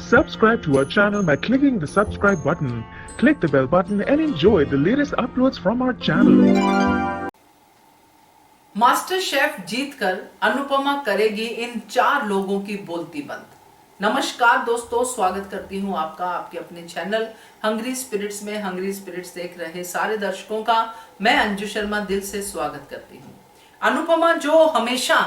Subscribe to our channel by clicking the subscribe button. Click the bell button and enjoy the latest uploads from our channel. Master chef जीतकर अनुपमा करेगी इन 4 लोगों की बोलती बंद। नमस्कार दोस्तों, स्वागत करती हूं आपका आपके अपने चैनल हंग्री स्पिरिट्स में। हंग्री स्पिरिट्स देख रहे सारे दर्शकों का मैं अंजू शर्मा दिल से स्वागत करती हूं। अनुपमा जो हमेशा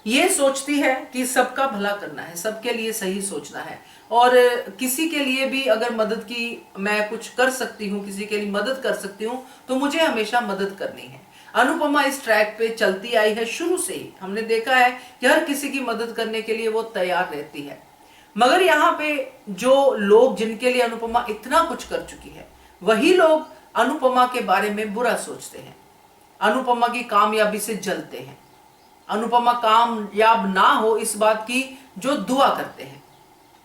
ये सोचती है कि सबका भला करना है, सबके लिए सही सोचना है और किसी के लिए भी अगर मदद की मैं कुछ कर सकती हूँ, किसी के लिए मदद कर सकती हूँ तो मुझे हमेशा मदद करनी है। अनुपमा इस ट्रैक पे चलती आई है शुरू से ही। हमने देखा है कि हर किसी की मदद करने के लिए वो तैयार रहती है, मगर यहाँ पे जो लोग जिनके लिए अनुपमा इतना कुछ कर चुकी है वही लोग अनुपमा के बारे में बुरा सोचते हैं, अनुपमा की कामयाबी से जलते हैं, अनुपमा कामयाब ना हो इस बात की जो दुआ करते हैं।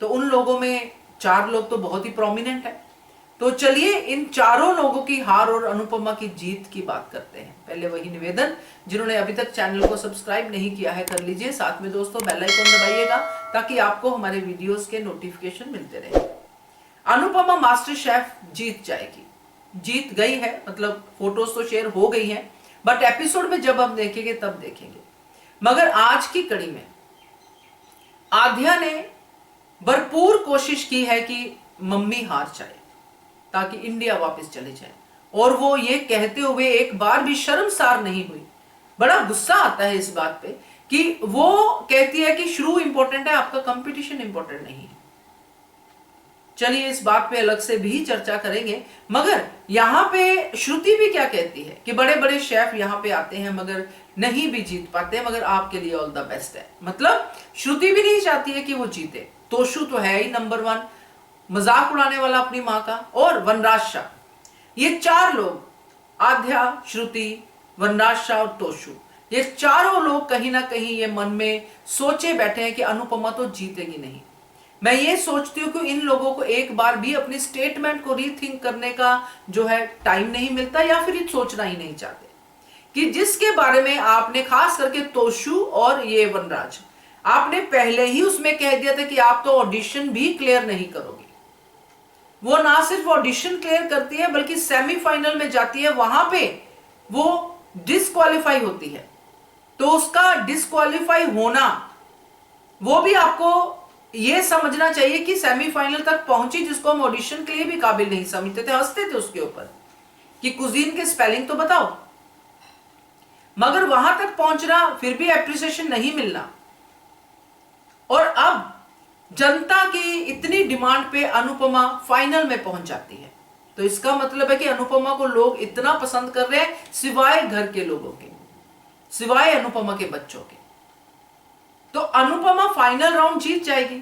तो उन लोगों में 4 लोग तो बहुत ही प्रोमिनेंट है। तो चलिए इन चारों लोगों की हार और अनुपमा की जीत की बात करते हैं। पहले वही निवेदन, जिन्होंने अभी तक चैनल को सब्सक्राइब नहीं किया है कर लीजिए, साथ में दोस्तों बेल आइकन दबाइएगा ताकि आपको हमारे वीडियोस के नोटिफिकेशन मिलते रहे। अनुपमा मास्टर शेफ जीत जाएगी, जीत गई है, मतलब फोटोज तो शेयर हो गई हैं, बट एपिसोड में जब हम देखेंगे तब देखेंगे। मगर आज की कड़ी में आध्या ने भरपूर कोशिश की है कि मम्मी हार जाए ताकि इंडिया वापस चले जाए, और वो ये कहते हुए एक बार भी शर्मसार नहीं हुई। बड़ा गुस्सा आता है इस बात पे कि वो कहती है कि शुरू इंपॉर्टेंट है, आपका कंपटीशन इंपॉर्टेंट नहीं है। चलिए इस बात पे अलग से भी चर्चा करेंगे। मगर यहाँ पे श्रुति भी क्या कहती है कि बड़े बड़े शेफ यहाँ पे आते हैं मगर नहीं भी जीत पाते, मगर आपके लिए ऑल द बेस्ट है। मतलब श्रुति भी नहीं चाहती है कि वो जीते। तोशु तो है ही नंबर 1 मजाक उड़ाने वाला अपनी माँ का, और वनराज शाह, ये 4 लोग, आध्या, श्रुति, वनराज शाह और तोशु, ये चारों लोग कहीं ना कहीं ये मन में सोचे बैठे हैं कि अनुपमा तो जीतेगी नहीं। मैं ये सोचती हूँ कि इन लोगों को एक बार भी अपनी स्टेटमेंट को रीथिंक करने का जो है टाइम नहीं मिलता, या फिर ये सोचना ही नहीं चाहते कि जिसके बारे में आपने, खास करके तोशु और ये वनराज, आपने पहले ही उसमें कह दिया था कि आप तो ऑडिशन भी क्लियर नहीं करोगे। वो ना सिर्फ ऑडिशन क्लियर करती है बल्कि सेमीफाइनल में जाती है, वहां पे वो डिस्क्वालीफाई होती है। तो उसका डिस्क्वालीफाई होना, वो भी आपको ये समझना चाहिए कि सेमीफाइनल तक पहुंची, जिसको हम ऑडिशन के लिए भी काबिल नहीं समझते थे, हंसते थे उसके ऊपर कि कुजीन के स्पेलिंग तो बताओ। मगर वहां तक पहुंचना, फिर भी एप्रिसिएशन नहीं मिलना, और अब जनता की इतनी डिमांड पे अनुपमा फाइनल में पहुंच जाती है। तो इसका मतलब है कि अनुपमा को लोग इतना पसंद कर रहे हैं, सिवाय घर के लोगों के, सिवाय अनुपमा के बच्चों के। तो अनुपमा फाइनल राउंड जीत जाएगी।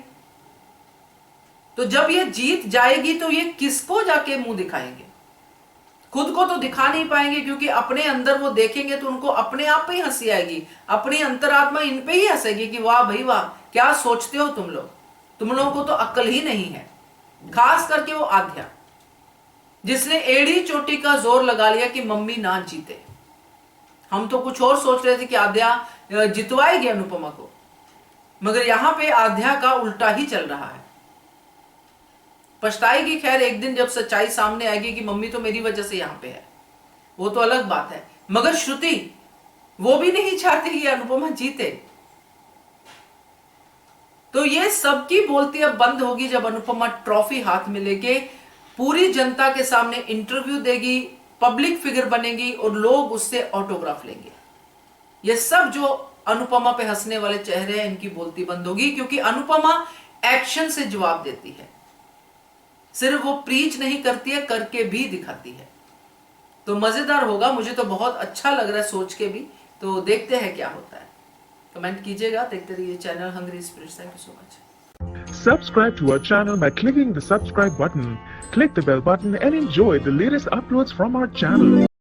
तो जब ये जीत जाएगी तो ये किसको जाके मुंह दिखाएंगे? खुद को तो दिखा नहीं पाएंगे, क्योंकि अपने अंदर वो देखेंगे तो उनको अपने आप पे ही हंसी आएगी, अपनी अंतरात्मा इन पे ही हंसेगी कि वाह भाई वाह, क्या सोचते हो तुम लोगों को तो अक्ल ही नहीं है। खास करके वो आध्या, जिसने एड़ी चोटी का जोर लगा लिया कि मम्मी ना जीते। हम तो कुछ और सोच रहे थे कि आध्या जितवाएगी अनुपमा को, मगर यहां पे आध्या का उल्टा ही चल रहा है। पछताएगी खैर एक दिन, जब सच्चाई सामने आएगी कि मम्मी तो मेरी वजह से यहां पे है, वो तो अलग बात है। मगर श्रुति वो भी नहीं चाहती कि अनुपमा जीते। तो ये सबकी बोलती अब बंद होगी जब अनुपमा ट्रॉफी हाथ में लेके पूरी जनता के सामने इंटरव्यू देगी, पब्लिक फिगर बनेगी और लोग उससे ऑटोग्राफ लेंगे। ये सब जो अनुपमा पे हंसने वाले चेहरे हैं, इनकी बोलती बंद होगी, क्योंकि अनुपमा एक्शन से जवाब देती है। सिर्फ वो प्रीच नहीं करती है, करके भी दिखाती है। तो मजेदार होगा, मुझे तो बहुत अच्छा लग रहा है सोच के भी। तो देखते हैं क्या होता है, कमेंट कीजिएगा। देखते रहिए channel hungry spirits. Thank you so much. Subscribe to our channel by clicking the subscribe button. Click the bell button and enjoy the latest uploads from our channel.